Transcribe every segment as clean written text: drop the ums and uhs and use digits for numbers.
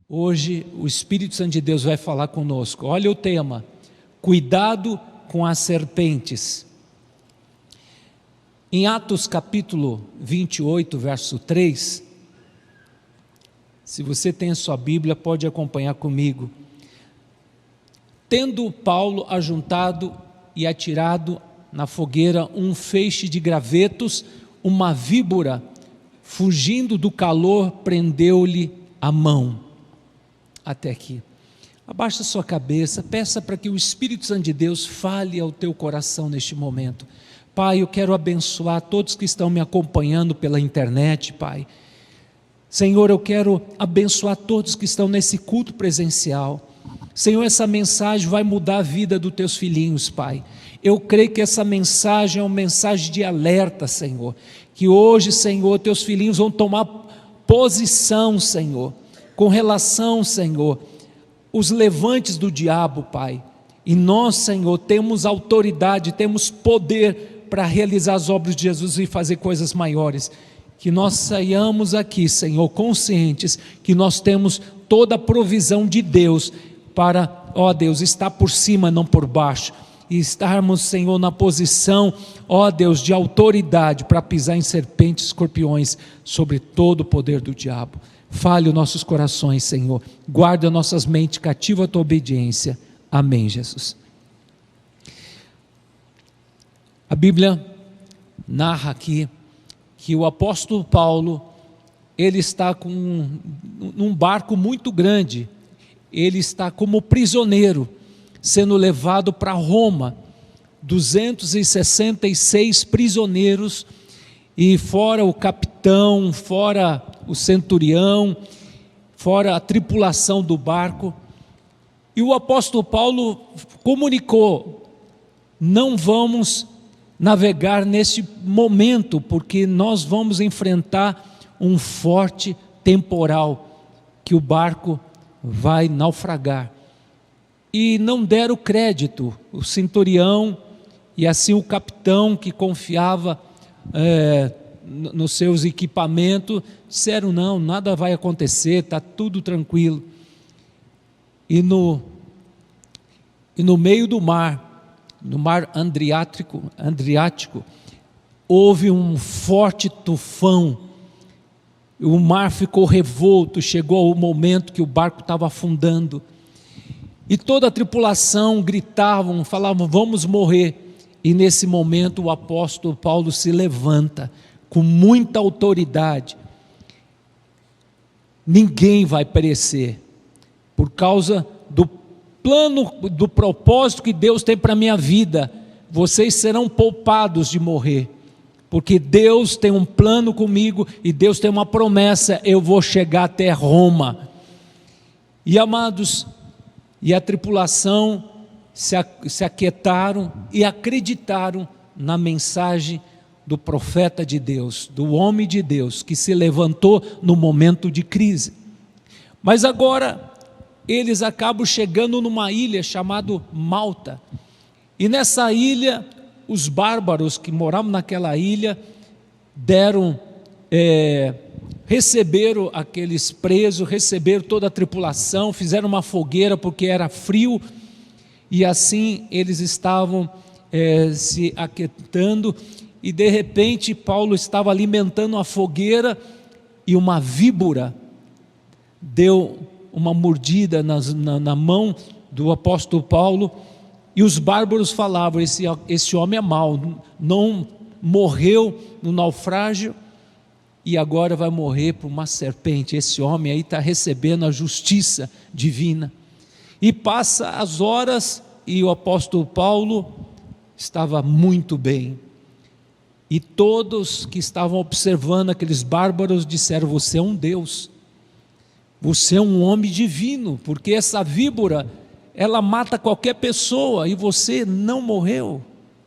Hoje o Espírito Santo de Deus vai falar conosco. Olha o tema: cuidado com as serpentes. Em Atos capítulo 28, verso 3, se você tem a sua Bíblia, pode acompanhar comigo. Tendo Paulo ajuntado e atirado na fogueira um feixe de gravetos, uma víbora, fugindo do calor, prendeu-lhe a mão. Até aqui. Abaixa sua cabeça, peça para que o Espírito Santo de Deus fale ao teu coração neste momento. Pai, eu quero abençoar todos que estão me acompanhando pela internet, Pai. Senhor, eu quero abençoar todos que estão nesse culto presencial. Senhor, essa mensagem vai mudar a vida dos teus filhinhos, Pai. Eu creio que essa mensagem é uma mensagem de alerta, Senhor. Que hoje, Senhor, teus filhinhos vão tomar posição, Senhor, com relação, Senhor, os levantes do diabo, Pai. E nós, Senhor, temos autoridade, temos poder para realizar as obras de Jesus e fazer coisas maiores. Que nós saiamos aqui, Senhor, conscientes que nós temos toda a provisão de Deus para, ó Deus, estar por cima, não por baixo. E estarmos, Senhor, na posição, ó Deus, de autoridade para pisar em serpentes e escorpiões sobre todo o poder do diabo. Fale os nossos corações, Senhor. Guarda nossas mentes cativa a tua obediência. Amém, Jesus. A Bíblia narra aqui que o apóstolo Paulo, ele está num barco muito grande. Ele está como prisioneiro, sendo levado para Roma. 266 prisioneiros, e fora o capitão, fora o centurião, fora a tripulação do barco. E o apóstolo Paulo comunicou: não vamos navegar neste momento, porque nós vamos enfrentar um forte temporal, que o barco vai naufragar. E não deram crédito, o centurião e assim o capitão, que confiava nos seus equipamentos, disseram: não, nada vai acontecer, está tudo tranquilo. E no meio do mar, no mar Adriático, houve um forte tufão. O mar ficou revolto, chegou o momento que o barco estava afundando. E toda a tripulação gritavam, falavam: vamos morrer. E nesse momento o apóstolo Paulo se levanta com muita autoridade. Ninguém vai perecer, por causa do plano, do propósito que Deus tem para a minha vida. Vocês serão poupados de morrer, porque Deus tem um plano comigo e Deus tem uma promessa: eu vou chegar até Roma. E amados, e a tripulação se aquietaram e acreditaram na mensagem do profeta de Deus, do homem de Deus, que se levantou no momento de crise. Mas agora eles acabam chegando numa ilha chamada Malta, e nessa ilha os bárbaros que moravam naquela ilha receberam aqueles presos, receberam toda a tripulação, fizeram uma fogueira porque era frio, e assim eles estavam se aquietando. E de repente Paulo estava alimentando a fogueira e uma víbora deu uma mordida na mão do apóstolo Paulo, e os bárbaros falavam: esse homem é mau, não morreu no naufrágio e agora vai morrer por uma serpente. Esse homem aí está recebendo a justiça divina. E passa as horas e o apóstolo Paulo estava muito bem. E todos que estavam observando aqueles bárbaros disseram: você é um Deus, você é um homem divino, porque essa víbora, ela mata qualquer pessoa e você não morreu.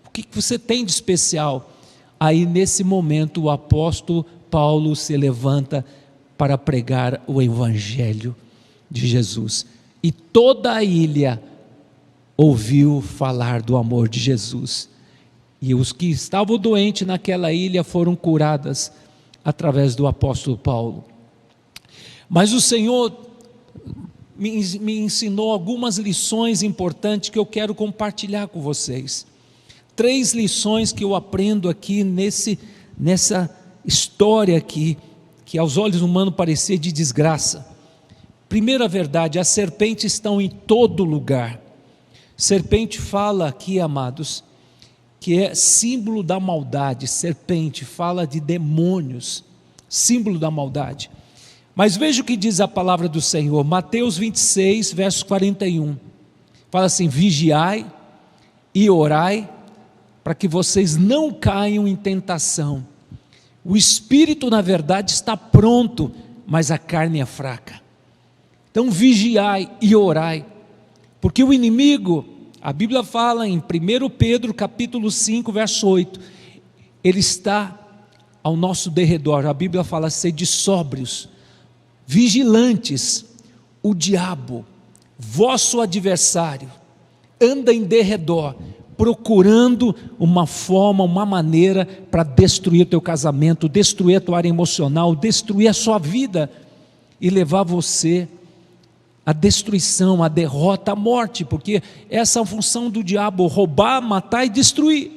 O que você tem de especial? Aí nesse momento o apóstolo Paulo se levanta para pregar o evangelho de Jesus, e toda a ilha ouviu falar do amor de Jesus. E os que estavam doentes naquela ilha foram curadas através do apóstolo Paulo. Mas o Senhor me ensinou algumas lições importantes que eu quero compartilhar com vocês. 3 lições que eu aprendo aqui nessa história aqui, que aos olhos humanos parecia de desgraça. Primeira verdade, as serpentes estão em todo lugar. Serpente fala aqui, amados, que é símbolo da maldade. Serpente fala de demônios, símbolo da maldade. Mas veja o que diz a palavra do Senhor, Mateus 26, verso 41. Fala assim: vigiai e orai, para que vocês não caiam em tentação. O espírito, na verdade, está pronto, mas a carne é fraca. Então vigiai e orai, porque o inimigo, a Bíblia fala em 1 Pedro capítulo 5, verso 8, ele está ao nosso derredor. A Bíblia fala: sede sóbrios, vigilantes. O diabo, vosso adversário, anda em derredor, procurando uma forma, uma maneira para destruir o teu casamento, destruir a tua área emocional, destruir a sua vida e levar você à destruição, à derrota, à morte, porque essa é a função do diabo: roubar, matar e destruir.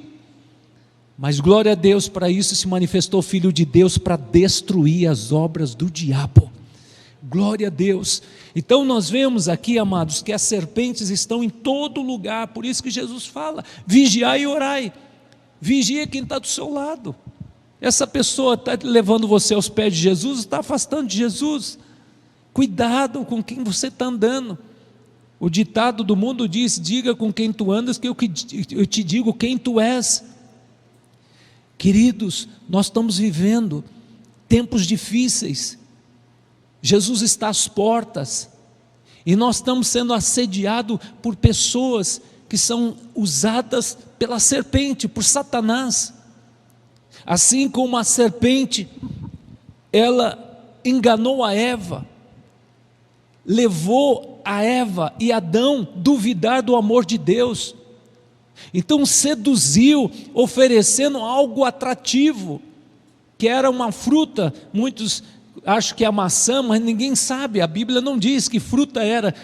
Mas glória a Deus, para isso se manifestou o Filho de Deus, para destruir as obras do diabo. Glória a Deus. Então nós vemos aqui, amados, que as serpentes estão em todo lugar. Por isso que Jesus fala: vigiai e orai. Vigia quem está do seu lado. Essa pessoa está levando você aos pés de Jesus, está afastando de Jesus. Cuidado com quem você está andando. O ditado do mundo diz: diga com quem tu andas, que eu te digo quem tu és. Queridos, nós estamos vivendo tempos difíceis. Jesus está às portas, e nós estamos sendo assediados por pessoas que são usadas pela serpente, por Satanás. Assim como a serpente, ela enganou a Eva, levou a Eva e Adão a duvidar do amor de Deus. Então seduziu, oferecendo algo atrativo, que era uma fruta. Muitos acham que é a maçã, mas ninguém sabe, a Bíblia não diz que fruta era.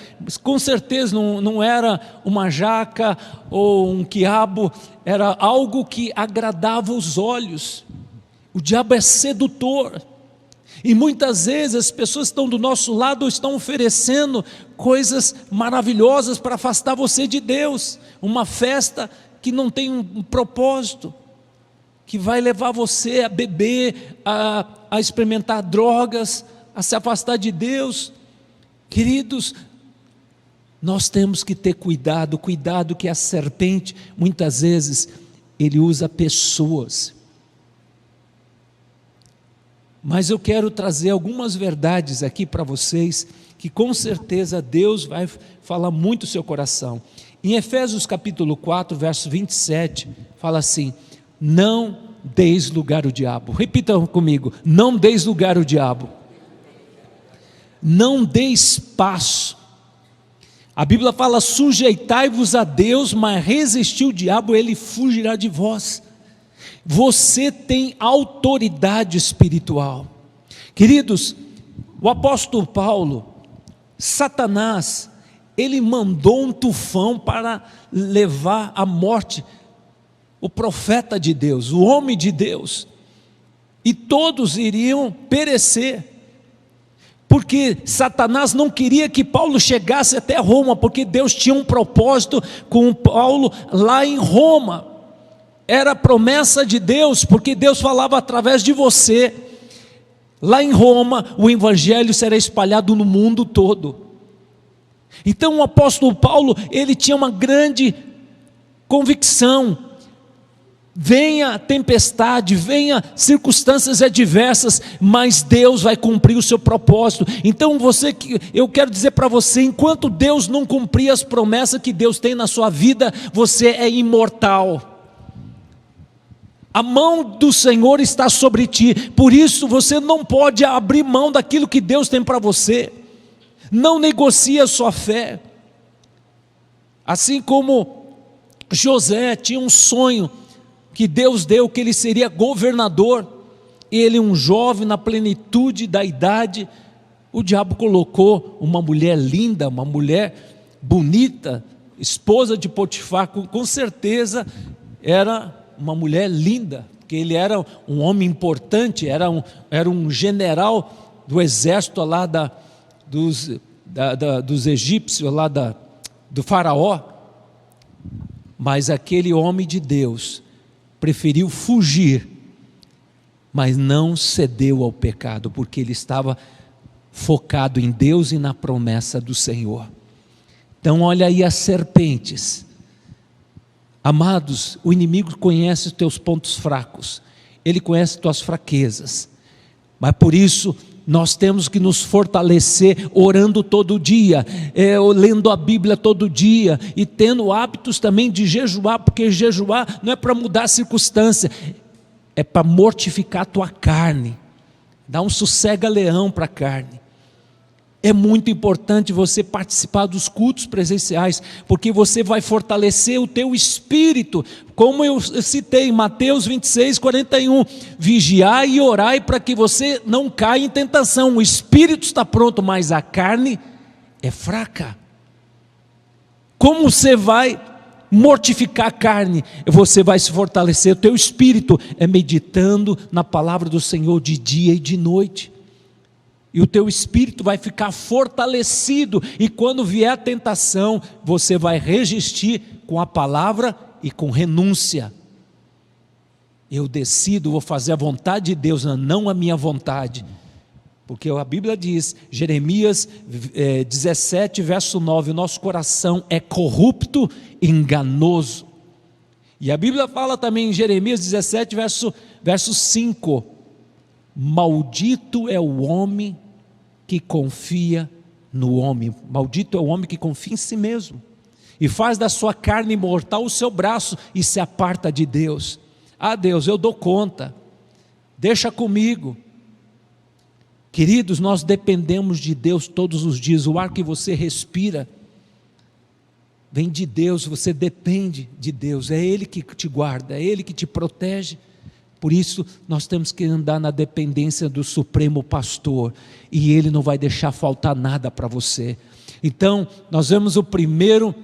Com certeza não era uma jaca ou um quiabo, era algo que agradava os olhos. O diabo é sedutor, e muitas vezes as pessoas que estão do nosso lado estão oferecendo coisas maravilhosas para afastar você de Deus. Uma festa que não tem um propósito, que vai levar você a beber, a experimentar drogas, a se afastar de Deus. Queridos, nós temos que ter cuidado que a serpente, muitas vezes, ele usa pessoas. Mas eu quero trazer algumas verdades aqui para vocês, que com certeza Deus vai falar muito no seu coração. Em Efésios capítulo 4, verso 27, fala assim: não deis lugar ao diabo. Repita comigo: não deis lugar ao diabo. Não deis espaço. A Bíblia fala: sujeitai-vos a Deus, mas resistir o diabo, ele fugirá de vós. Você tem autoridade espiritual. Queridos, o apóstolo Paulo, Satanás, ele mandou um tufão para levar à morte o profeta de Deus, o homem de Deus, e todos iriam perecer, porque Satanás não queria que Paulo chegasse até Roma, porque Deus tinha um propósito com Paulo lá em Roma. Era a promessa de Deus, porque Deus falava através de você. Lá em Roma, o evangelho será espalhado no mundo todo. Então o apóstolo Paulo, ele tinha uma grande convicção: venha tempestade, venha circunstâncias adversas, mas Deus vai cumprir o seu propósito. Então eu quero dizer para você, enquanto Deus não cumprir as promessas que Deus tem na sua vida, você é imortal. A mão do Senhor está sobre ti, por isso você não pode abrir mão daquilo que Deus tem para você. Não negocie a sua fé. Assim como José tinha um sonho que Deus deu, que ele seria governador, ele, um jovem na plenitude da idade, O diabo colocou uma mulher linda, uma mulher bonita, esposa de Potifar, com certeza era uma mulher linda, porque ele era um homem importante, era um general do exército lá dos egípcios, lá do faraó. Mas aquele homem de Deus preferiu fugir, mas não cedeu ao pecado, porque ele estava focado em Deus e na promessa do Senhor. Então olha aí as serpentes. Amados, o inimigo conhece os teus pontos fracos, ele conhece as tuas fraquezas, mas por isso nós temos que nos fortalecer orando todo dia, lendo a Bíblia todo dia, e tendo hábitos também de jejuar, porque jejuar não é para mudar a circunstância, é para mortificar a tua carne, dar um sossega-leão para a carne. É muito importante você participar dos cultos presenciais, porque você vai fortalecer o teu espírito, como eu citei em Mateus 26, 41, vigiai e orai para que você não caia em tentação. O espírito está pronto, mas a carne é fraca. Como você vai mortificar a carne? Você vai se fortalecer, o teu espírito é meditando na palavra do Senhor de dia e de noite. E o teu espírito vai ficar fortalecido, e quando vier a tentação, você vai resistir com a palavra e com renúncia. Eu decido, vou fazer a vontade de Deus, não a minha vontade, porque a Bíblia diz, Jeremias 17, verso 9, o nosso coração é corrupto e enganoso. E a Bíblia fala também em Jeremias 17, verso 5, maldito é o homem que confia no homem, maldito é o homem que confia em si mesmo, e faz da sua carne mortal o seu braço, e se aparta de Deus. Deus, eu dou conta, deixa comigo. Queridos, nós dependemos de Deus todos os dias, o ar que você respira, vem de Deus, você depende de Deus, é Ele que te guarda, é Ele que te protege. Por isso nós temos que andar na dependência do Supremo Pastor, e Ele não vai deixar faltar nada para você. Então nós vemos o primeiro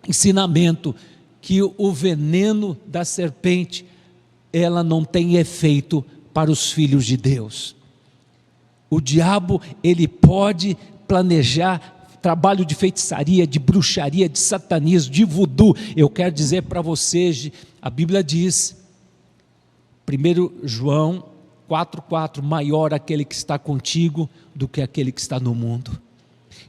ensinamento, que o veneno da serpente, ela não tem efeito para os filhos de Deus. O diabo, ele pode planejar trabalho de feitiçaria, de bruxaria, de satanismo, de voodoo. Eu quero dizer para vocês, a Bíblia diz, 1 João 4,4, maior aquele que está contigo do que aquele que está no mundo.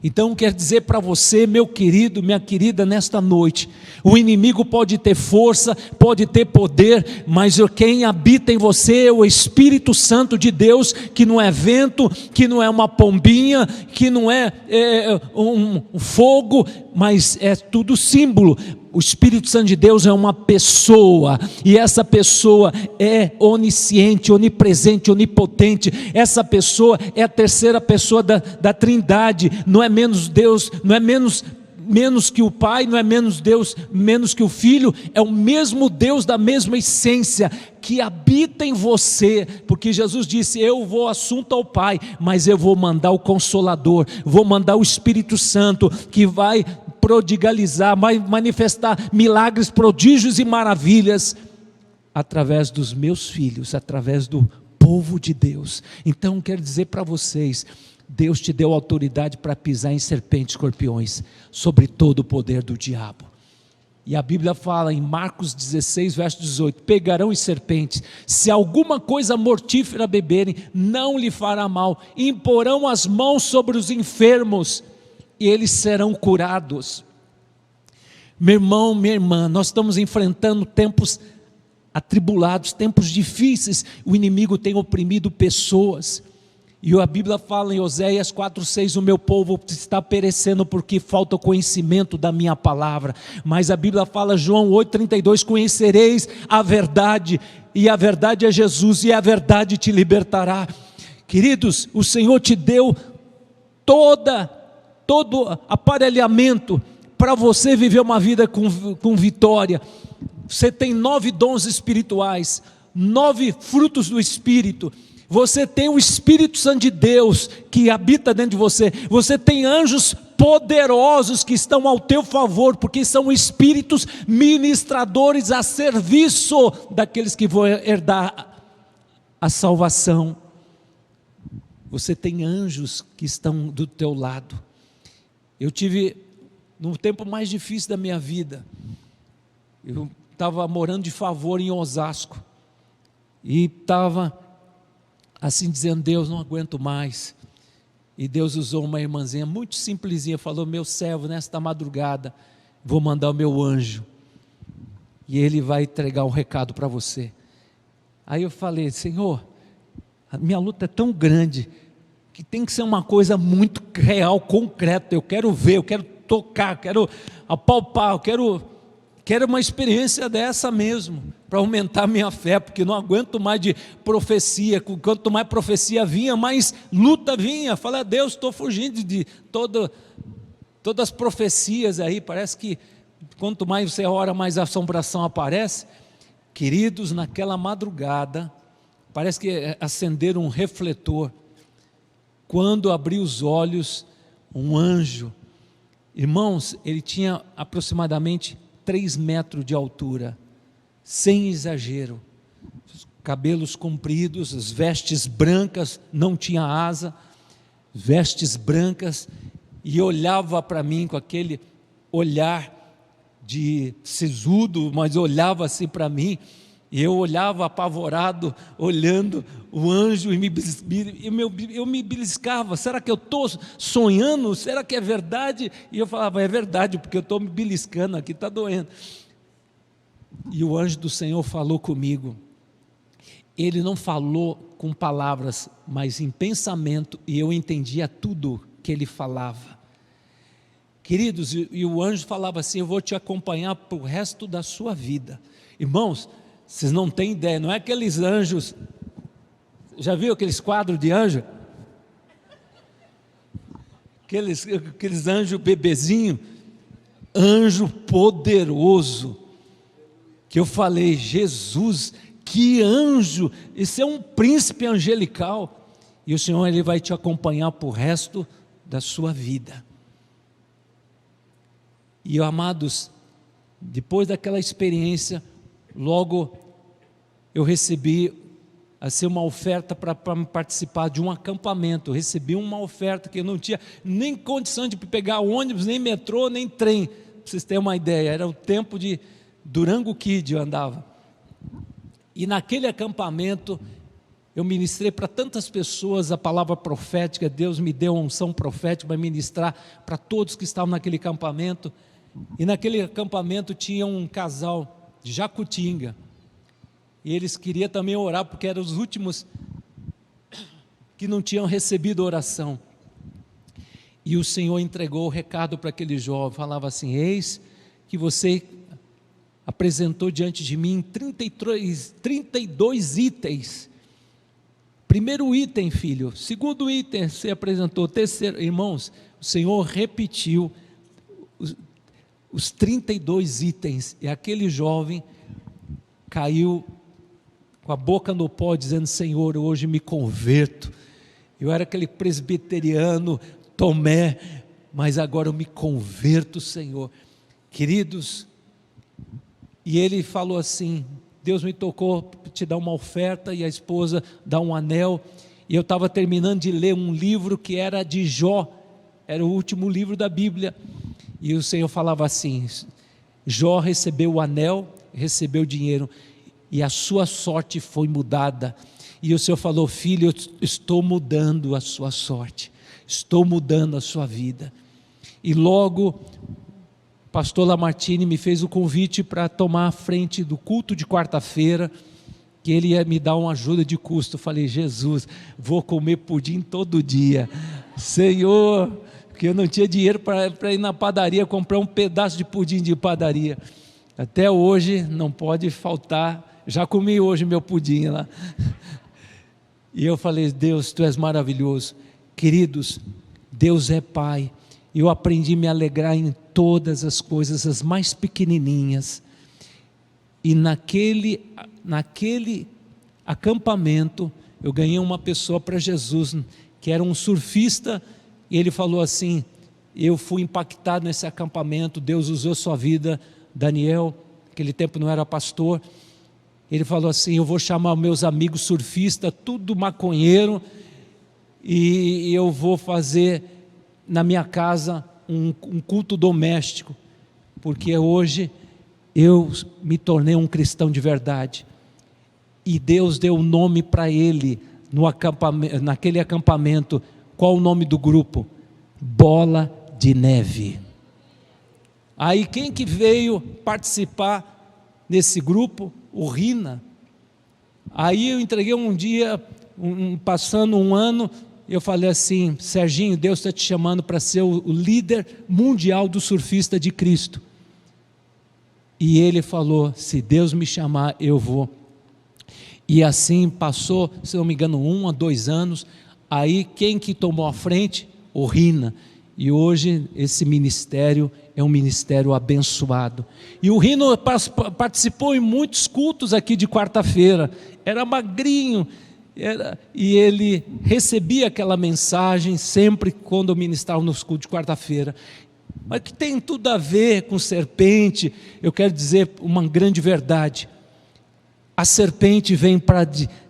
Então quero dizer para você, meu querido, minha querida, nesta noite, o inimigo pode ter força, pode ter poder, mas quem habita em você é o Espírito Santo de Deus, que não é vento, que não é uma pombinha, que não é um fogo, mas é tudo símbolo. O Espírito Santo de Deus é uma pessoa, e essa pessoa é onisciente, onipresente, onipotente. Essa pessoa é a terceira pessoa da Trindade, não é menos Deus, não é menos que o Pai, não é menos Deus, menos que o Filho, é o mesmo Deus da mesma essência, que habita em você, porque Jesus disse, eu vou assunto ao Pai, mas eu vou mandar o Consolador, vou mandar o Espírito Santo, que vai prodigalizar, vai manifestar milagres, prodígios e maravilhas, através dos meus filhos, através do povo de Deus. Então quero dizer para vocês, Deus te deu autoridade para pisar em serpentes e escorpiões, sobre todo o poder do diabo. E a Bíblia fala em Marcos 16, verso 18, pegarão as serpentes, se alguma coisa mortífera beberem, não lhe fará mal, imporão as mãos sobre os enfermos, e eles serão curados. Meu irmão, minha irmã, nós estamos enfrentando tempos atribulados, tempos difíceis, o inimigo tem oprimido pessoas, e a Bíblia fala em Oséias 4,6, o meu povo está perecendo porque falta o conhecimento da minha palavra. Mas a Bíblia fala, João 8,32, conhecereis a verdade, e a verdade é Jesus, e a verdade te libertará. Queridos, o Senhor te deu todo aparelhamento para você viver uma vida com vitória. Você tem 9 dons espirituais, 9 frutos do Espírito. você tem o Espírito Santo de Deus que habita dentro de você, você tem anjos poderosos que estão ao teu favor, porque são espíritos ministradores a serviço daqueles que vão herdar a salvação. Você tem anjos que estão do teu lado. Eu tive, no tempo mais difícil da minha vida, eu estava morando de favor em Osasco, e estava assim dizendo: Deus, não aguento mais. E Deus usou uma irmãzinha muito simplesinha, falou: meu servo, nesta madrugada vou mandar o meu anjo, e ele vai entregar um recado para você. Aí eu falei: Senhor, a minha luta é tão grande, que tem que ser uma coisa muito real, concreta, eu quero ver, eu quero tocar, quero apalpar, eu quero uma experiência dessa mesmo, para aumentar a minha fé, porque não aguento mais de profecia. Quanto mais profecia vinha, mais luta vinha. Falei: Deus, estou fugindo de todas as profecias aí, parece que quanto mais você ora, mais a assombração aparece. Queridos, naquela madrugada, parece que acenderam um refletor. Quando abri os olhos, um anjo, irmãos, ele tinha aproximadamente 3 metros de altura, sem exagero, cabelos compridos, as vestes brancas, não tinha asa, vestes brancas, e olhava para mim com aquele olhar de sisudo, mas olhava assim para mim, e eu olhava apavorado, olhando o anjo, e eu me beliscava: será que eu estou sonhando? Será que é verdade? E eu falava: é verdade, porque eu estou me beliscando aqui, está doendo. E o anjo do Senhor falou comigo. Ele não falou com palavras, mas em pensamento, e eu entendia tudo que ele falava. Queridos, e o anjo falava assim: eu vou te acompanhar para o resto da sua vida. Irmãos, vocês não têm ideia, não é aqueles anjos, já viu aqueles quadros de anjo? Aqueles anjos bebezinho, anjo poderoso, que eu falei: Jesus, que anjo, esse é um príncipe angelical, e o Senhor, ele vai te acompanhar para o resto da sua vida. E amados, depois daquela experiência, logo eu recebi assim uma oferta para participar de um acampamento. Eu recebi uma oferta que eu não tinha nem condição de pegar ônibus, nem metrô, nem trem, para vocês terem uma ideia. Era o tempo de Durango Kid, eu andava. E naquele acampamento eu ministrei para tantas pessoas a palavra profética. Deus me deu a unção profética para ministrar para todos que estavam naquele acampamento. E naquele acampamento tinha um casal de Jacutinga, e eles queriam também orar, porque eram os últimos que não tinham recebido oração. E o Senhor entregou o recado para aquele jovem, falava assim: eis que você apresentou diante de mim 32 itens. Primeiro item, filho. Segundo item, você apresentou. Terceiro, irmãos, o Senhor repetiu os 32 itens, e aquele jovem caiu com a boca no pó, dizendo: Senhor, hoje me converto. Eu era aquele presbiteriano Tomé, mas agora eu me converto, Senhor. Queridos, e ele falou assim: Deus me tocou para te dar uma oferta, e a esposa dá um anel. E eu estava terminando de ler um livro que era de Jó, era o último livro da Bíblia, e o Senhor falava assim: Jó recebeu o anel, recebeu o dinheiro, e a sua sorte foi mudada. E o Senhor falou: filho, eu estou mudando a sua sorte, estou mudando a sua vida. E logo o pastor Lamartine me fez o convite para tomar a frente do culto de quarta-feira, que ele ia me dar uma ajuda de custo. Eu falei: Jesus, vou comer pudim todo dia, Senhor, porque eu não tinha dinheiro para ir na padaria comprar um pedaço de pudim de padaria. Até hoje não pode faltar. Já comi hoje meu pudim lá. E eu falei: Deus, Tu és maravilhoso. Queridos, Deus é Pai. Eu aprendi a me alegrar em todas as coisas, as mais pequenininhas. E naquele acampamento, eu ganhei uma pessoa para Jesus, que era um surfista, e ele falou assim: eu fui impactado nesse acampamento, Deus usou sua vida. Daniel, naquele tempo não era pastor, ele falou assim: eu vou chamar meus amigos surfistas, tudo maconheiro, e eu vou fazer na minha casa um culto doméstico, porque hoje eu me tornei um cristão de verdade. E Deus deu um nome para ele no acampamento, naquele acampamento. Qual o nome do grupo? Bola de Neve. Aí quem que veio participar desse grupo? O Rina. Aí eu entreguei um dia, passando um ano, eu falei assim: Serginho, Deus está te chamando para ser o líder mundial do surfista de Cristo. E ele falou: se Deus me chamar, eu vou. E assim passou, se não me engano, 1 a 2 anos. Aí quem que tomou a frente? O Rina. E hoje esse ministério é um ministério abençoado. E o Rino participou em muitos cultos aqui de quarta-feira. Era magrinho, e ele recebia aquela mensagem sempre quando eu ministrava nos cultos de quarta-feira. Mas que tem tudo a ver com serpente, eu quero dizer uma grande verdade. A serpente vem para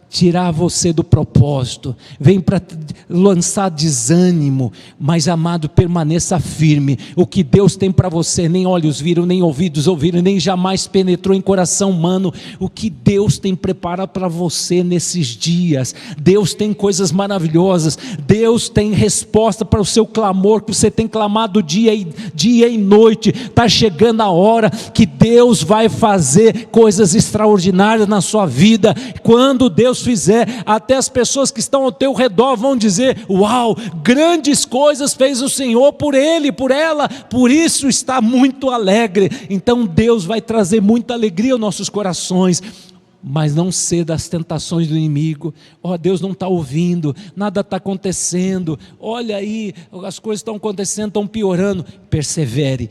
tirar você do propósito, vem para lançar desânimo, mas amado, permaneça firme. O que Deus tem para você, nem olhos viram, nem ouvidos ouviram, nem jamais penetrou em coração humano, o que Deus tem preparado para você nesses dias. Deus tem coisas maravilhosas, Deus tem resposta para o seu clamor, que você tem clamado dia e noite. Está chegando a hora que Deus vai fazer coisas extraordinárias na sua vida. Quando Deus fizer, até as pessoas que estão ao teu redor vão dizer: uau, grandes coisas fez o Senhor por ele, por ela, por isso está muito alegre. Então Deus vai trazer muita alegria aos nossos corações. Mas não ceda às tentações do inimigo. Deus não está ouvindo, nada está acontecendo, olha aí, as coisas estão acontecendo, estão piorando. Persevere,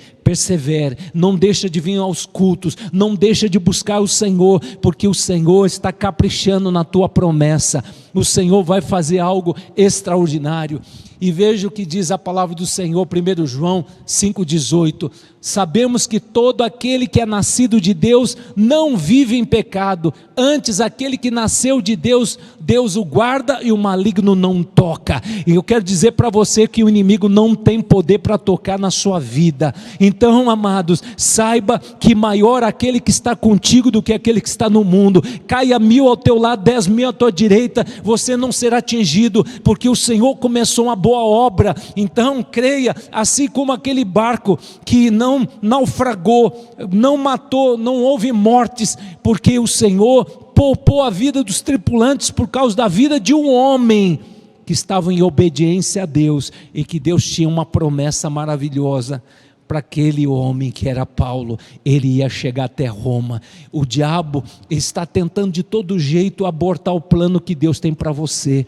não deixa de vir aos cultos, não deixa de buscar o Senhor, porque o Senhor está caprichando na tua promessa. O Senhor vai fazer algo extraordinário. E veja o que diz a palavra do Senhor, 1 João 5,18: sabemos que todo aquele que é nascido de Deus não vive em pecado, antes aquele que nasceu de Deus, Deus o guarda e o maligno não toca. E eu quero dizer para você que o inimigo não tem poder para tocar na sua vida. Então, amados, saiba que maior aquele que está contigo do que aquele que está no mundo. Caia 1000 ao teu lado, 10.000 à tua direita, você não será atingido, porque o Senhor começou uma boa obra. Então creia, assim como aquele barco que não naufragou, não matou, não houve mortes, porque o Senhor poupou a vida dos tripulantes por causa da vida de um homem que estava em obediência a Deus, e que Deus tinha uma promessa maravilhosa para aquele homem que era Paulo. Ele ia chegar até Roma. O diabo está tentando de todo jeito abortar o plano que Deus tem para você,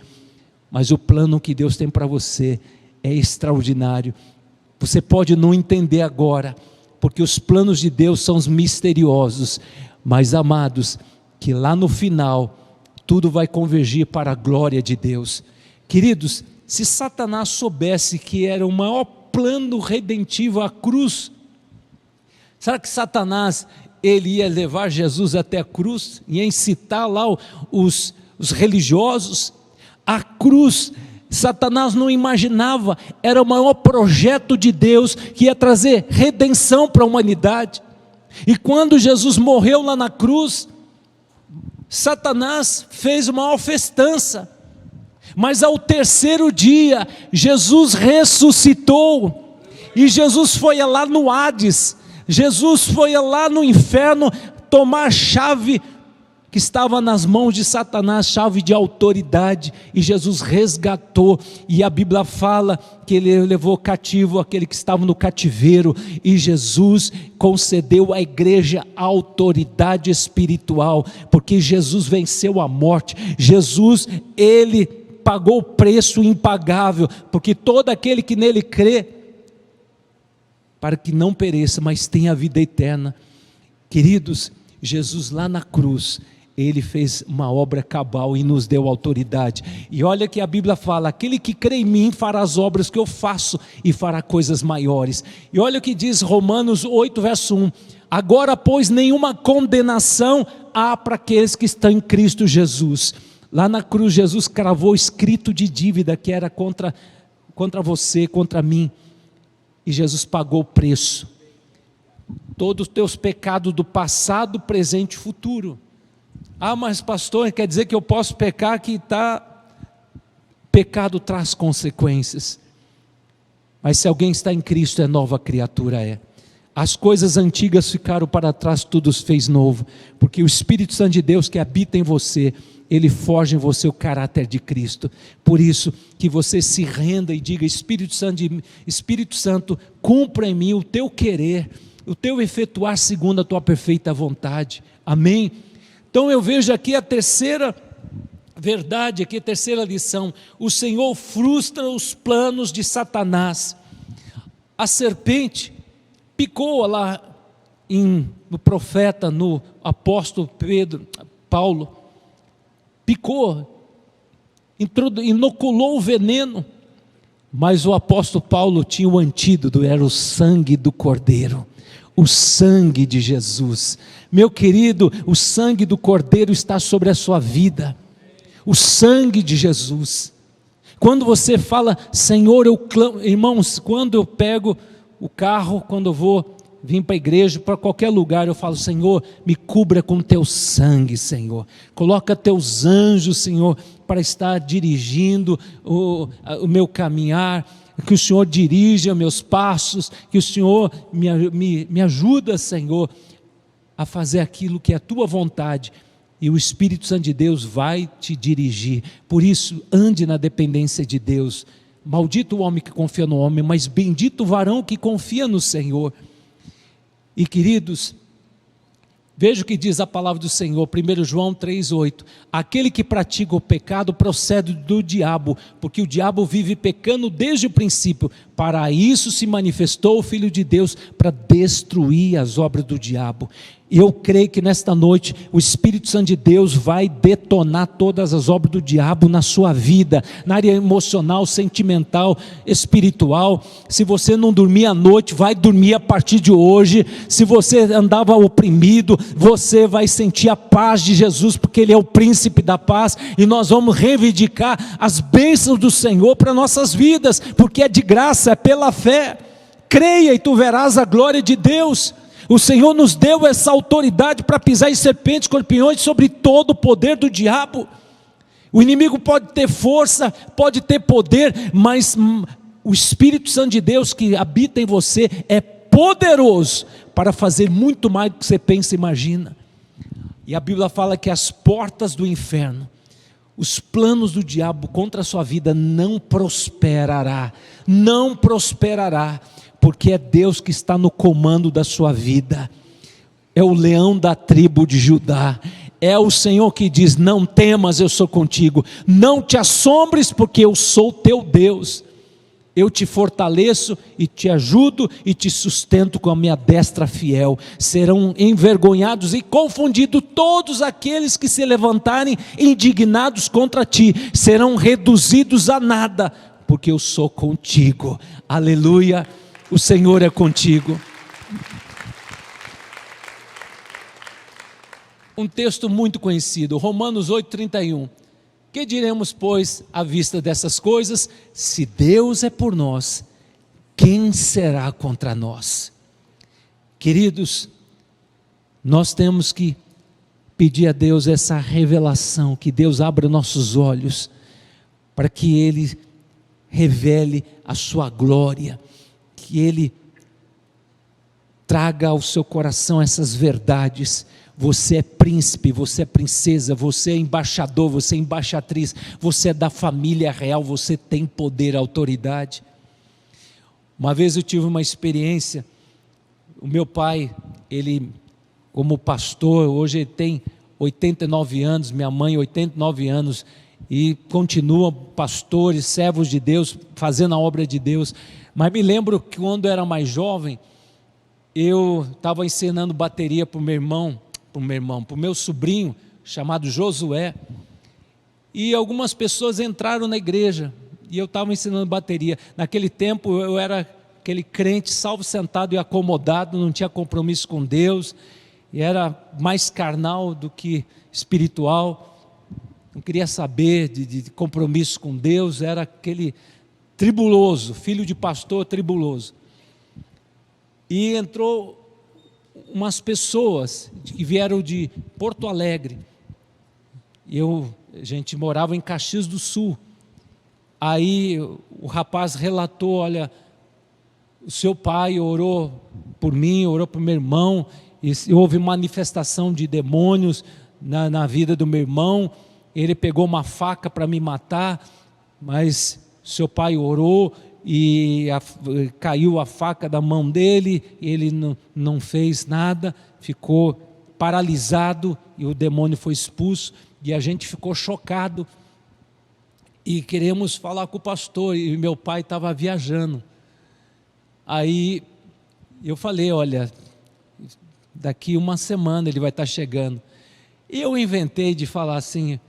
mas o plano que Deus tem para você é extraordinário. Você pode não entender agora, porque os planos de Deus são os misteriosos, mas amados, que lá no final tudo vai convergir para a glória de Deus. Queridos, se Satanás soubesse que era o maior plano redentivo a cruz, será que Satanás ele ia levar Jesus até a cruz, ia incitar lá os religiosos? A cruz, Satanás não imaginava, era o maior projeto de Deus, que ia trazer redenção para a humanidade. E quando Jesus morreu lá na cruz, Satanás fez uma maior festança. Mas ao terceiro dia, Jesus ressuscitou, e Jesus foi lá no Hades, Jesus foi lá no inferno tomar a chave que estava nas mãos de Satanás, chave de autoridade, e Jesus resgatou. E a Bíblia fala que ele levou cativo aquele que estava no cativeiro, e Jesus concedeu à igreja autoridade espiritual, porque Jesus venceu a morte. Jesus, ele pagou o preço impagável, porque todo aquele que nele crê, para que não pereça, mas tenha a vida eterna. Queridos, Jesus lá na cruz, Ele fez uma obra cabal e nos deu autoridade. E olha que a Bíblia fala: aquele que crê em mim fará as obras que eu faço e fará coisas maiores. E olha o que diz Romanos 8, verso 1: agora, pois, nenhuma condenação há para aqueles que estão em Cristo Jesus. Lá na cruz, Jesus cravou escrito de dívida que era contra você, contra mim. E Jesus pagou o preço. Todos os teus pecados do passado, presente e futuro. Ah, mas pastor, quer dizer que eu posso pecar? Pecado traz consequências. Mas se alguém está em Cristo, é nova criatura, As coisas antigas ficaram para trás, tudo se fez novo. Porque o Espírito Santo de Deus que habita em você, ele forja em você o caráter de Cristo. Por isso que você se renda e diga: Espírito Santo, cumpra em mim o teu querer, o teu efetuar segundo a tua perfeita vontade. Amém? Então eu vejo aqui a terceira verdade, aqui a terceira lição: o Senhor frustra os planos de Satanás. A serpente picou lá no profeta, no apóstolo Paulo, picou, inoculou o veneno, mas o apóstolo Paulo tinha o antídoto, era o sangue do Cordeiro. O sangue de Jesus. Meu querido, o sangue do Cordeiro está sobre a sua vida. O sangue de Jesus. Quando você fala: Senhor, eu clamo. Irmãos, quando eu pego o carro, quando eu vou vir para a igreja, para qualquer lugar, eu falo: Senhor, me cubra com teu sangue, Senhor. Coloca teus anjos, Senhor, para estar dirigindo o meu caminhar. Que o Senhor dirija meus passos, que o Senhor me ajuda, Senhor, a fazer aquilo que é a tua vontade, e o Espírito Santo de Deus vai te dirigir. Por isso, ande na dependência de Deus. Maldito o homem que confia no homem, mas bendito o varão que confia no Senhor. E queridos, veja o que diz a palavra do Senhor, 1 João 3,8: aquele que pratica o pecado procede do diabo, porque o diabo vive pecando desde o princípio. Para isso se manifestou o Filho de Deus, para destruir as obras do diabo. E eu creio que nesta noite o Espírito Santo de Deus vai detonar todas as obras do diabo na sua vida, na área emocional, sentimental, espiritual. Se você não dormia à noite, vai dormir a partir de hoje. Se você andava oprimido, você vai sentir a paz de Jesus, porque Ele é o príncipe da paz, e nós vamos reivindicar as bênçãos do Senhor para nossas vidas, porque é de graça, é pela fé. Creia e tu verás a glória de Deus. O Senhor nos deu essa autoridade para pisar em serpentes, escorpiões, sobre todo o poder do diabo. O inimigo pode ter força, pode ter poder, mas o Espírito Santo de Deus que habita em você é poderoso para fazer muito mais do que você pensa e imagina. E a Bíblia fala que as portas do inferno, os planos do diabo contra a sua vida não prosperará, porque é Deus que está no comando da sua vida. É o leão da tribo de Judá. É o Senhor que diz: não temas, eu sou contigo. Não te assombres, porque eu sou teu Deus. Eu te fortaleço e te ajudo e te sustento com a minha destra fiel. Serão envergonhados e confundidos todos aqueles que se levantarem indignados contra ti. Serão reduzidos a nada, porque eu sou contigo. Aleluia, o Senhor é contigo. Um texto muito conhecido, Romanos 8,31. Que diremos, pois, à vista dessas coisas? Se Deus é por nós, quem será contra nós? Queridos, nós temos que pedir a Deus essa revelação, que Deus abra nossos olhos, para que Ele revele a sua glória, que Ele traga ao seu coração essas verdades. Você é príncipe, você é princesa, você é embaixador, você é embaixatriz, você é da família real, você tem poder, autoridade. Uma vez eu tive uma experiência, o meu pai, ele como pastor, hoje ele tem 89 anos, minha mãe 89 anos, e continuam pastores, servos de Deus, fazendo a obra de Deus. Mas me lembro que quando eu era mais jovem, eu estava ensinando bateria para o meu sobrinho, chamado Josué, e algumas pessoas entraram na igreja, e eu estava ensinando bateria. Naquele tempo eu era aquele crente salvo, sentado e acomodado, não tinha compromisso com Deus, e era mais carnal do que espiritual, não queria saber de compromisso com Deus, era aquele tribuloso, filho de pastor tribuloso. E entrou umas pessoas que vieram de Porto Alegre, a gente morava em Caxias do Sul. Aí o rapaz relatou: olha, o seu pai orou por mim, orou por meu irmão, e houve manifestação de demônios na vida do meu irmão, ele pegou uma faca para me matar, mas seu pai orou e caiu a faca da mão dele, ele não fez nada, ficou paralisado e o demônio foi expulso, e a gente ficou chocado e queremos falar com o pastor, e meu pai estava viajando. Aí eu falei: olha, daqui uma semana ele vai estar chegando. E eu inventei de falar assim: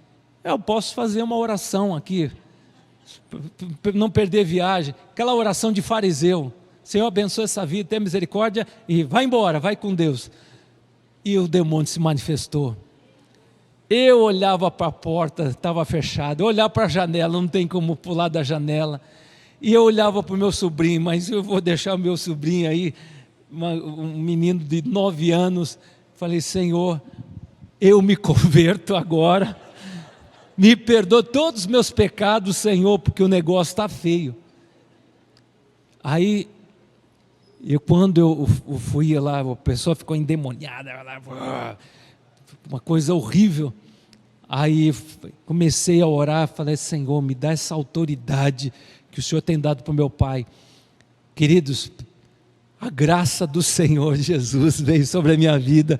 eu posso fazer uma oração aqui, não perder viagem, aquela oração de fariseu: Senhor, abençoa essa vida, tenha misericórdia e vai embora, vai com Deus. E o demônio se manifestou. Eu olhava para a porta, estava fechada, eu olhava para a janela, não tem como pular da janela, e eu olhava para o meu sobrinho, mas eu vou deixar o meu sobrinho aí, um menino de 9 anos, falei: Senhor, eu me converto agora, me perdoa todos os meus pecados, Senhor, porque o negócio está feio. Aí, quando eu fui lá, a pessoa ficou endemoniada, uma coisa horrível. Aí comecei a orar, falei: Senhor, me dá essa autoridade que o Senhor tem dado para o meu pai. Queridos, a graça do Senhor Jesus veio sobre a minha vida,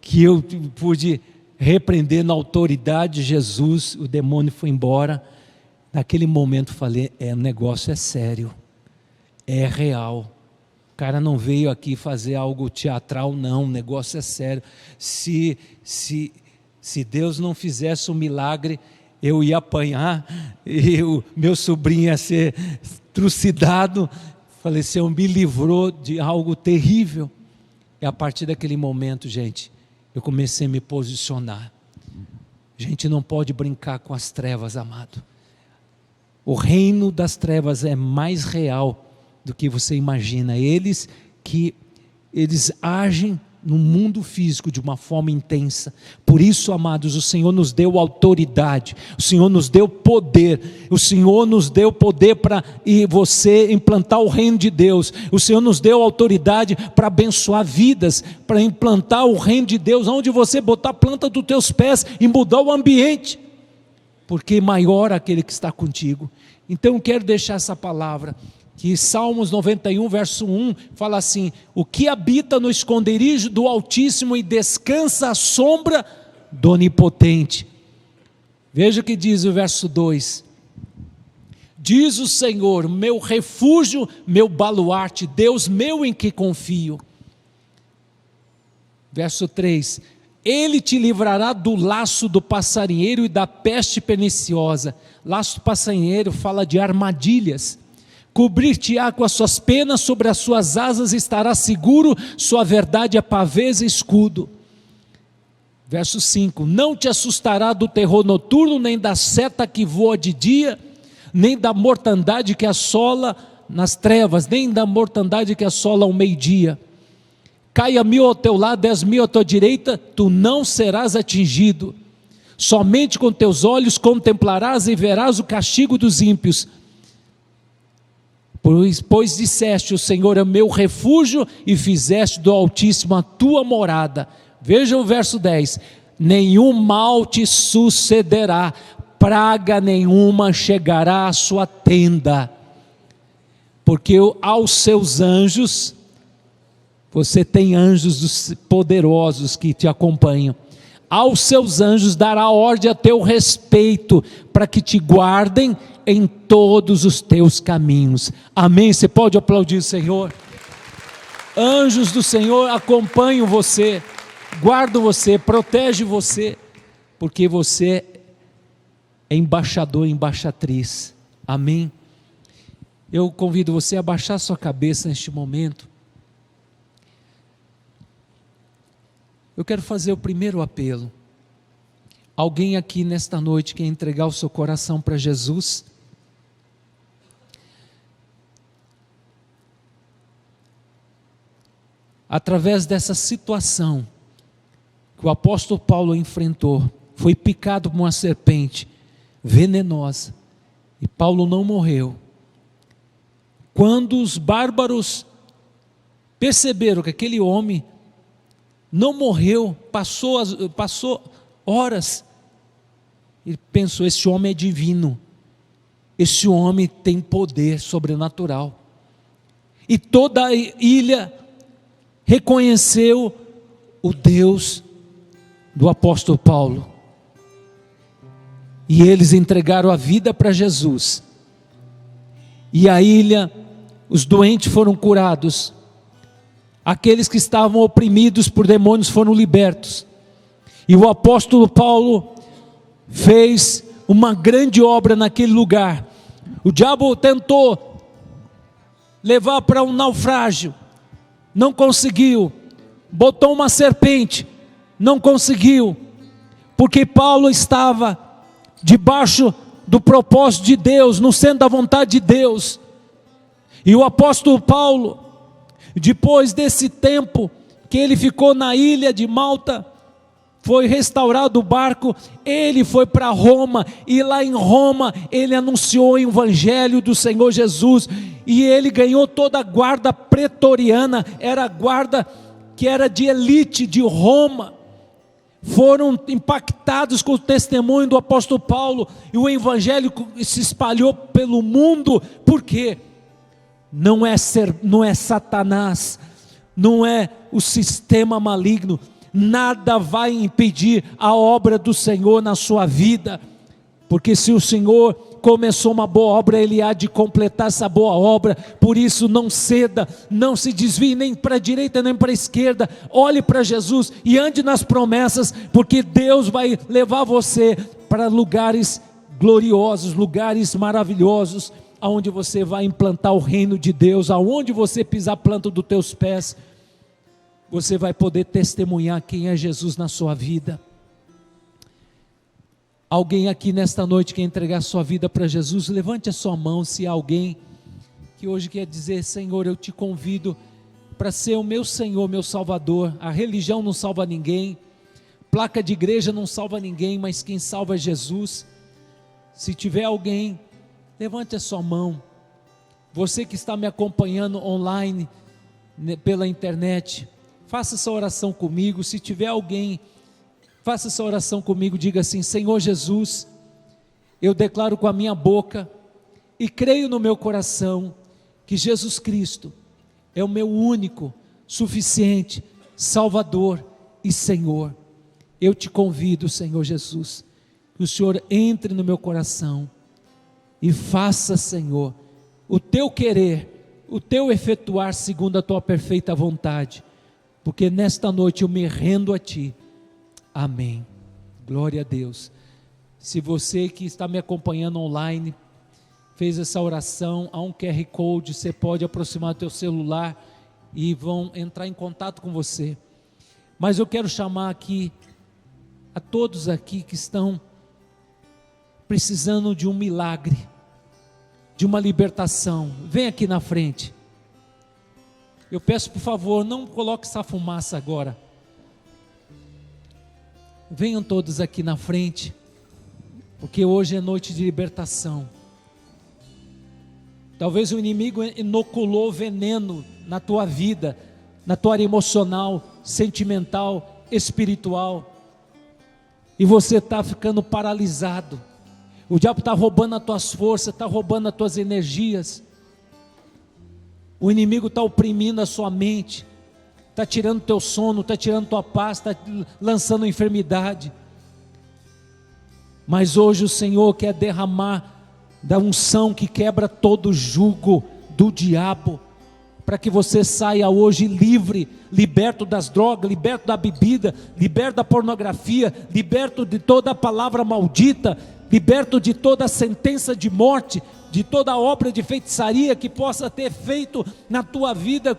que eu pude repreender na autoridade de Jesus, o demônio foi embora. Naquele momento falei: o negócio é sério, é real. O cara não veio aqui fazer algo teatral, não, o negócio é sério. Se Deus não fizesse um milagre, eu ia apanhar, e o meu sobrinho ia ser trucidado. Falei: Senhor, me livrou de algo terrível. E a partir daquele momento, gente, eu comecei a me posicionar. A gente não pode brincar com as trevas, amado. O reino das trevas é mais real do que você imagina. Eles agem no mundo físico de uma forma intensa. Por isso, amados, o Senhor nos deu autoridade, o Senhor nos deu poder, o Senhor nos deu poder para você implantar o reino de Deus, o Senhor nos deu autoridade para abençoar vidas, para implantar o reino de Deus, onde você botar a planta dos teus pés e mudar o ambiente, porque maior aquele que está contigo. Então eu quero deixar essa palavra, que Salmos 91, verso 1, fala assim: o que habita no esconderijo do Altíssimo e descansa à sombra do Onipotente. Veja o que diz o verso 2: diz o Senhor, meu refúgio, meu baluarte, Deus meu em que confio. Verso 3: Ele te livrará do laço do passarinheiro e da peste perniciosa. Laço do passarinheiro fala de armadilhas. Cobrir-te-á com as suas penas, sobre as suas asas estará seguro, sua verdade é pavês e escudo. Verso 5: não te assustará do terror noturno, nem da seta que voa de dia, nem da mortandade que assola nas trevas, nem da mortandade que assola ao meio-dia. Caia 1000 ao teu lado, 10.000 à tua direita, tu não serás atingido. Somente com teus olhos contemplarás e verás o castigo dos ímpios. Pois disseste: o Senhor é meu refúgio, e fizeste do Altíssimo a tua morada. Veja o verso 10: nenhum mal te sucederá, praga nenhuma chegará à sua tenda, porque aos seus anjos, você tem anjos poderosos que te acompanham, aos seus anjos dará ordem a teu respeito, para que te guardem em todos os teus caminhos. Amém? Você pode aplaudir o Senhor? Anjos do Senhor acompanham você, guardam você, protegem você. porque você é embaixador, embaixatriz. Amém? Eu convido você a baixar sua cabeça neste momento. Eu quero fazer o primeiro apelo. Alguém aqui nesta noite quer entregar o seu coração para Jesus? Através dessa situação que o apóstolo Paulo enfrentou, foi picado por uma serpente venenosa, e Paulo não morreu. Quando os bárbaros perceberam que aquele homem não morreu, passou horas, ele pensou: esse homem é divino, esse homem tem poder sobrenatural. E toda a ilha reconheceu o Deus do apóstolo Paulo, e eles entregaram a vida para Jesus, e a ilha, os doentes foram curados, aqueles que estavam oprimidos por demônios foram libertos, e o apóstolo Paulo fez uma grande obra naquele lugar. O diabo tentou levar para um naufrágio, não conseguiu. Botou uma serpente, não conseguiu, porque Paulo estava debaixo do propósito de Deus, no centro da vontade de Deus. E o apóstolo Paulo, depois desse tempo que ele ficou na ilha de Malta, foi restaurado o barco, ele foi para Roma, e lá em Roma ele anunciou o evangelho do Senhor Jesus, e ele ganhou toda a guarda pretoriana, era a guarda que era de elite de Roma, foram impactados com o testemunho do apóstolo Paulo, e o evangelho se espalhou pelo mundo. Por quê? Não é Satanás, não é o sistema maligno, nada vai impedir a obra do Senhor na sua vida, porque se o Senhor começou uma boa obra, Ele há de completar essa boa obra. Por isso não ceda, não se desvie nem para a direita nem para a esquerda, olhe para Jesus e ande nas promessas, porque Deus vai levar você para lugares gloriosos, lugares maravilhosos, aonde você vai implantar o reino de Deus, aonde você pisar a planta dos teus pés, você vai poder testemunhar quem é Jesus na sua vida. Alguém aqui nesta noite quer entregar sua vida para Jesus? Levante a sua mão, se há alguém que hoje quer dizer: Senhor, eu te convido para ser o meu Senhor, meu Salvador. A religião não salva ninguém, placa de igreja não salva ninguém, mas quem salva é Jesus. Se tiver alguém, levante a sua mão. Você que está me acompanhando online, pela internet, faça essa oração comigo. Se tiver alguém, faça essa oração comigo, diga assim: Senhor Jesus, eu declaro com a minha boca e creio no meu coração que Jesus Cristo é o meu único, suficiente Salvador e Senhor. Eu te convido, Senhor Jesus, que o Senhor entre no meu coração e faça, Senhor, o teu querer, o teu efetuar segundo a tua perfeita vontade, porque nesta noite eu me rendo a ti. Amém. Glória a Deus. Se você que está me acompanhando online fez essa oração, há um QR Code, você pode aproximar o teu celular e vão entrar em contato com você. Mas eu quero chamar aqui a todos aqui que estão precisando de um milagre, de uma libertação. Vem aqui na frente. Eu peço, por favor, não coloque essa fumaça agora. Venham todos aqui na frente, porque hoje é noite de libertação. Talvez o inimigo inoculou veneno na tua vida, na tua área emocional, sentimental, espiritual, e você está ficando paralisado. O diabo está roubando as tuas forças, está roubando as tuas energias. O inimigo está oprimindo a sua mente, está tirando teu sono, está tirando tua paz, está lançando enfermidade. Mas hoje o Senhor quer derramar da unção que quebra todo jugo do diabo, para que você saia hoje livre, liberto das drogas, liberto da bebida, liberto da pornografia, liberto de toda a palavra maldita, liberto de toda a sentença de morte, de toda obra de feitiçaria que possa ter feito na tua vida,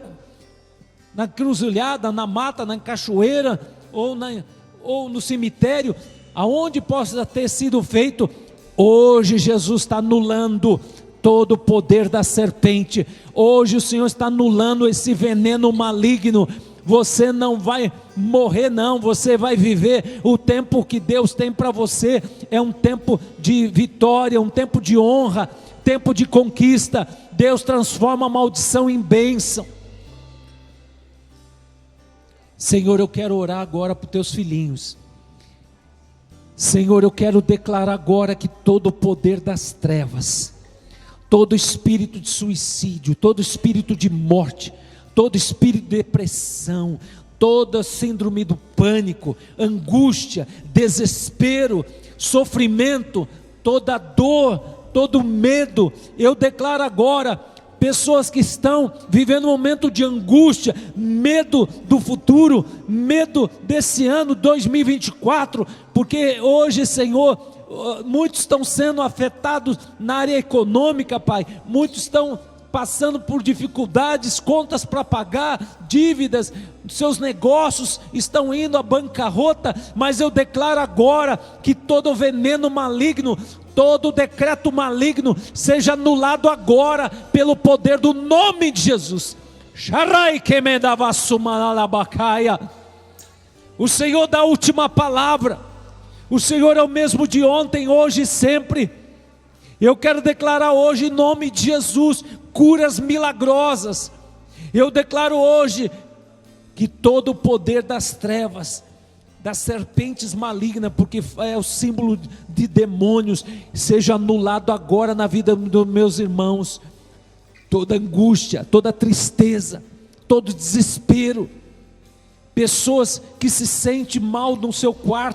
na cruzilhada, na mata, na cachoeira, ou no cemitério, aonde possa ter sido feito. Hoje Jesus está anulando todo o poder da serpente. Hoje o Senhor está anulando esse veneno maligno. Você não vai morrer não, você vai viver o tempo que Deus tem para você. É um tempo de vitória, um tempo de honra, tempo de conquista. Deus transforma a maldição em bênção. Senhor, eu quero orar agora para os teus filhinhos. Senhor, eu quero declarar agora que todo o poder das trevas, todo espírito de suicídio, todo espírito de morte, todo espírito de depressão, toda síndrome do pânico, angústia, desespero, sofrimento, toda dor, todo medo, eu declaro agora, pessoas que estão vivendo um momento de angústia, medo do futuro, medo desse ano 2024, porque hoje, Senhor, muitos estão sendo afetados na área econômica, Pai, muitos estão passando por dificuldades, contas para pagar, dívidas, seus negócios estão indo à bancarrota, mas eu declaro agora que todo veneno maligno, todo decreto maligno seja anulado agora pelo poder do nome de Jesus. O Senhor dá a última palavra. O Senhor é o mesmo de ontem, hoje e sempre. Eu quero declarar hoje em nome de Jesus curas milagrosas. Eu declaro hoje que todo o poder das trevas, das serpentes malignas, porque é o símbolo de demônios, seja anulado agora na vida dos meus irmãos. Toda angústia, toda tristeza, todo desespero, pessoas que se sentem mal no seu quarto,